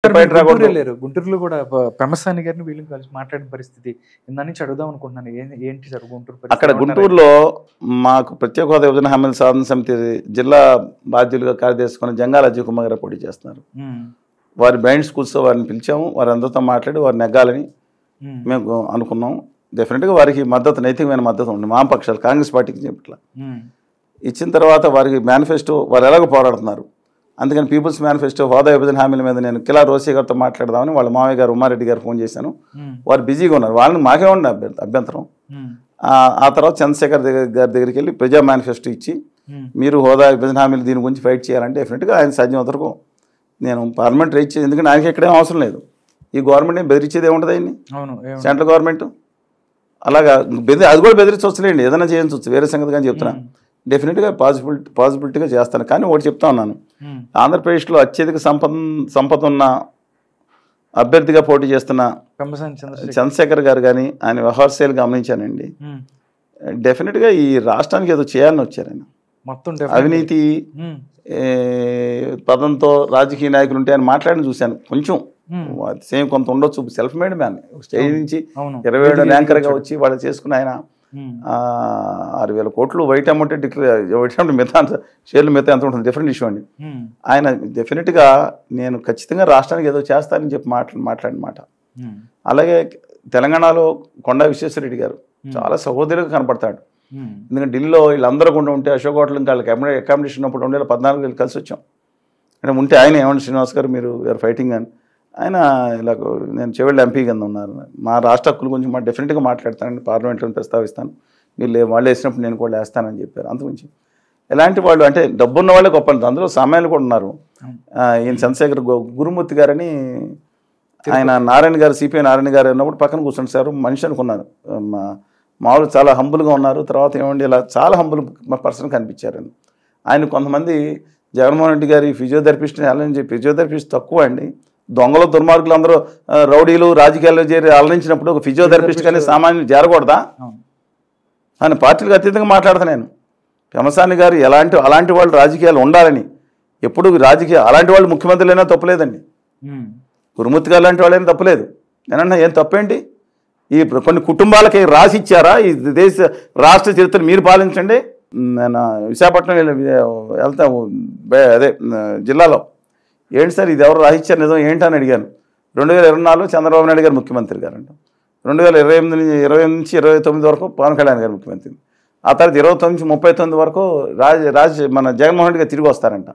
గుంటూరులో కూడా పెమ్మసాని గారిని వీళ్ళు కలిసి మాట్లాడిన పరిస్థితి ఇందా నుంచి అడుగుదాం అనుకుంటున్నాను. ఏంటి సార్ గుంటూరు అక్కడ గుంటూరులో మాకు ప్రత్యేక హోదా విభజన హామీల సాధన సమితి జిల్లా బాధ్యులుగా కార్యదర్శి జంగాల అజయ్ కుమార్ గారు పోటీ చేస్తున్నారు. వారి బ్లైండ్ స్కూల్స్ వారిని పిలిచాము, వారి అందరితో మాట్లాడి వారు నెగ్గాలని మేము అనుకున్నాం. డెఫినెట్గా వారికి మద్దతు, నైతికమైన మద్దతు ఉంది. వామపక్షాలు కాంగ్రెస్ పార్టీకి చెప్పట్లా ఇచ్చిన తర్వాత వారికి మేనిఫెస్టో వారు ఎలాగో పోరాడుతున్నారు. అందుకని పీపుల్స్ మేనిఫెస్టో హోదా విభజన హామీల మీద నేను కిలా రోసే గారితో మాట్లాడదామని వాళ్ళ మామయ్య గారు ఉమారెడ్డి గారు ఫోన్ చేశాను. వారు బిజీగా ఉన్నారు. వాళ్ళని మాకే ఉండే అభ్యంతరం. ఆ తర్వాత చంద్రశేఖర్ గారి దగ్గరికి వెళ్ళి ప్రజా మేనిఫెస్టో ఇచ్చి మీరు హోదా విభజన హామీలు దీని గురించి ఫైట్ చేయాలంటే డెఫినెట్గా ఆయన సాధ్యం వరకు నేను పార్లమెంట్ రైట్ చేయాలి. ఎందుకంటే ఆయనకి ఎక్కడేం అవసరం లేదు. ఈ గవర్నమెంట్ ఏం బెదిరించేది ఏముంటుంది ఆయన్ని, సెంట్రల్ గవర్నమెంట్ అలాగా అది కూడా బెదిరించవచ్చులేండి, ఏదైనా చేయించవచ్చు, వేరే సంగతి కానీ చెప్తున్నాను. డెఫినెట్గా పాసిబిలిటీగా చేస్తాను. కానీ ఒకటి చెప్తా ఉన్నాను, ఆంధ్రప్రదేశ్లో అత్యధిక సంపద ఉన్న అభ్యర్థిగా పోటీ చేస్తున్న చంద్రశేఖర్ గారు కానీ ఆయన వ్యవహార శైలి గమనించానండి. డెఫినెట్గా ఈ రాష్ట్రానికి ఏదో చేయాలని వచ్చారు ఆయన. అవినీతి పదంతో రాజకీయ నాయకులు ఉంటే ఆయన మాట్లాడిన చూశాను. కొంచెం సేమ్ కొంత ఉండొచ్చు. సెల్ఫ్ మేడ్ మ్యాన్, స్టేజ్ నుంచి 27 ర్యాంకర్గా వచ్చి వాళ్ళు చేసుకున్న ఆయన 6,000 కోట్లు వైట్ అమౌంట్ వైట్ అమౌంట్ మిగతా షేర్లు మిగతా ఎంత ఉంటుంది డిఫరెంట్ ఇష్యూ అండి. ఆయన డెఫినెట్గా నేను ఖచ్చితంగా రాష్ట్రానికి ఏదో చేస్తానని చెప్పి మాట్లాడిన మాట. అలాగే తెలంగాణలో కొండా విశ్వేశ్వరరెడ్డి గారు చాలా సహోదరులుగా కనపడతాడు. ఎందుకంటే ఢిల్లీలో వీళ్ళందరూ కూడా ఉంటే అశోక్ హోటల్ ఇంకా వాళ్ళకి అకామిడేషన్ ఉన్నప్పుడు 2014 కలిసి వచ్చాం. అంటే ఉంటే ఆయన ఏమంటే శ్రీనివాస్ గారు మీరు యూఆర్ ఫైటింగ్ అని ఆయన ఇలా నేను చెవిళ్ళ ఎంపీ కింద ఉన్నారు. మా రాష్ట్ర హక్కుల గురించి డెఫినెట్గా మాట్లాడతానని పార్లమెంట్లో ప్రస్తావిస్తాను, మీరు వాళ్ళు వేసినప్పుడు నేను కూడా వేస్తానని చెప్పారు. అంతకుమించి ఎలాంటి వాళ్ళు అంటే డబ్బున్న వాళ్ళే గొప్ప, అందులో సామాన్యులు కూడా ఉన్నారు. ఈయన చంద్రశేఖర్ గురుమూర్తి గారని ఆయన నారాయణ గారు సిపిఐ నారాయణ గారు ఉన్నప్పుడు పక్కన కూర్చుంటారు సార్, మనిషి అనుకున్నారు. మామూలు చాలా హంబుల్గా ఉన్నారు. తర్వాత ఏమండి ఇలా చాలా హంబుల్ పర్సన్ కనిపించారని. ఆయన కొంతమంది జగన్మోహన్ రెడ్డి గారి ఫిజియోథెరపిస్ట్ని అలని చెప్పి, ఫిజియోథెరపిస్ట్ తక్కువ అండి, దొంగలు దుర్మార్గులు అందరూ రౌడీలు రాజకీయాల్లో చేరి అలరించినప్పుడు ఒక ఫిజియోథెరపిస్ట్ కానీ సామాన్యులు చేరకూడదా అని పార్టీలకు అతీతంగా మాట్లాడతాను నేను. పెమ్మసాని గారు అలాంటి వాళ్ళు రాజకీయాలు ఉండాలని ఎప్పుడు అలాంటి వాళ్ళు ముఖ్యమంత్రులైనా తప్పులేదండి. గురుమూర్తి గారు లాంటి వాళ్ళైనా తప్పులేదు. నేనన్నా ఏం తప్పేంటి? ఈ కొన్ని కుటుంబాలకి రాసి ఇచ్చారా ఈ దేశ రాష్ట్ర చరిత్ర మీరు పాలించండి. నేను విశాఖపట్నం వెళ్తా అదే జిల్లాలో ఏంటి సార్ ఇది ఎవరు రాసిచ్చారు నిజం ఏంటని అడిగాను. 2024 చంద్రబాబు నాయుడు గారు ముఖ్యమంత్రి గారంట. 2028 నుంచి 29 వరకు పవన్ కళ్యాణ్ గారు ముఖ్యమంత్రి. ఆ తర్వాత 29 నుంచి 39 వరకు మన జగన్మోహన్ రెడ్డి గారు తిరిగి వస్తారంట.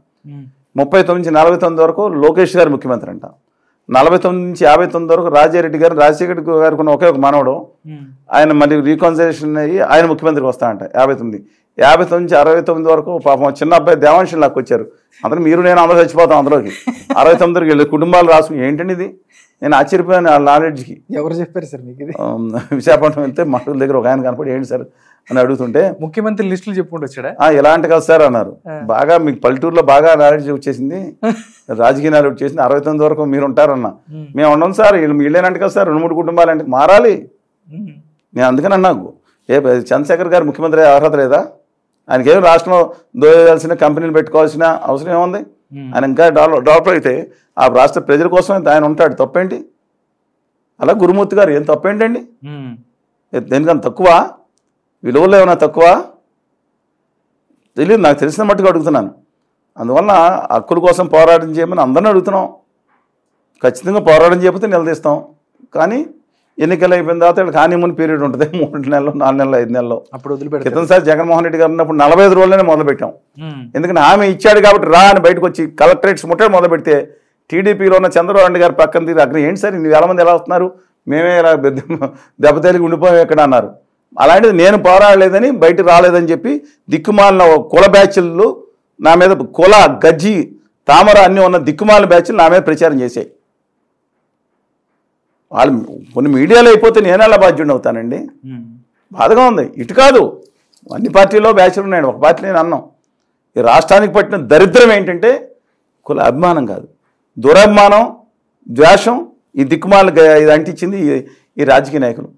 39 నుంచి 49 వరకు లోకేష్ గారు ముఖ్యమంత్రి అంట. 49 నుంచి 59 వరకు రాజారెడ్డి గారు, రాజశేఖర్ గారికి ఉన్న ఒకే ఒక మనవడు, ఆయన మళ్ళీ రీకన్సిలేషన్ అయ్యి ఆయన ముఖ్యమంత్రికి వస్తారంట. 59 నుంచి 69 వరకు పాపం చిన్న అబ్బాయి దేవాంశం లాక్కి వచ్చారు. అందరూ మీరు నేను అందరూ చచ్చిపోతాం అందులోకి. 69కి వెళ్ళి కుటుంబాలు రాసుకుని ఏంటండి ఇది, నేను ఆశ్చర్యపోయాను ఆ నాలెడ్జ్కి. ఎవరు చెప్పారు సార్ మీకు ఇది? విశాఖపట్నం వెళ్తే మాటల దగ్గర ఒక ఆయన కనపడి ఏంటి సార్ అని అడుగుతుంటే ముఖ్యమంత్రి లిస్టులు చెప్పుకుంటూ వచ్చాడా? ఎలాంటి కదా సార్ అన్నారు. బాగా మీకు పల్లెటూరులో బాగా నాలెడ్జ్ వచ్చేసింది, రాజకీయ నాలెడ్జ్ వచ్చేసింది. 69 వరకు మీరు ఉంటారన్న. మేము ఉండం సార్, వీళ్ళేనంటే కదా సార్ 2-3 కుటుంబాలు అంటే మారాలి. నేను అందుకని అన్నాకు చంద్రశేఖర్ గారు ముఖ్యమంత్రి అర్హత లేదా? ఆయనకేం రాష్ట్రంలో దోయాల్సిన కంపెనీలు పెట్టుకోవాల్సిన అవసరం ఏముంది? ఆయన ఇంకా డెవలప్ అయితే ఆ రాష్ట్ర ప్రజల కోసం ఆయన ఉంటాడు, తప్పేంటి? అలా గురుమూర్తి గారు ఏం తప్పేంటండి? దేనికన్నా తక్కువ? విలువలో ఏమైనా తక్కువ? తెలియదు, నాకు తెలిసిన మట్టుకు అడుగుతున్నాను. అందువల్ల హక్కుల కోసం పోరాటం చేయమని అందరినీ అడుగుతున్నాం. ఖచ్చితంగా పోరాటం చేయకపోతే నిలదీస్తాం. కానీ ఎన్నికలు అయిపోయిన తర్వాత వీళ్ళకి హానీమూన్ పీరియడ్ ఉంటుంది, 3 నెలలు 4 నెలలు 5 నెలలు. అప్పుడు వదిలిపెట్టి క్రితంసారి జగన్మోహన్ రెడ్డి గారు ఉన్నప్పుడు 45 రోజులనే మొదలుపెట్టాం. ఎందుకంటే ఆమె ఇచ్చాడు కాబట్టి రా అని బయటకు వచ్చి కలెక్టరేట్స్ ముట్టడి మొదలు పెడితే టీడీపీలో ఉన్న చంద్రబాబు నాయుడు గారు పక్కన తిరిగి అక్కడ ఏంటి సార్ 1,000 మంది ఎలా వస్తున్నారు, మేమే ఇలా దెబ్బతేలికి ఉండిపోయాం ఎక్కడ అన్నారు. అలాంటిది నేను పోరాడలేదని బయటకు రాలేదని చెప్పి దిక్కుమాలిన కుల బ్యాచ్లు నా మీద, కుల గజ్జి తామర అన్నీ ఉన్న దిక్కుమాలిన బ్యాచ్లు నా మీద ప్రచారం చేశాయి. వాళ్ళు కొన్ని మీడియాలో అయిపోతే నేను ఎలా బాధ్యుడిని అవుతానండి? బాధగా ఉంది. ఇటు కాదు, అన్ని పార్టీలో బ్యాచ్లు ఉన్నాయండి, ఒక పార్టీ నేను అన్నాం. ఈ రాష్ట్రానికి పట్టిన దరిద్రం ఏంటంటే కుల అభిమానం కాదు, దురభిమానం, ద్వేషం. ఈ దిక్కుమాల ఇది అంటించింది ఈ రాజకీయ నాయకులు.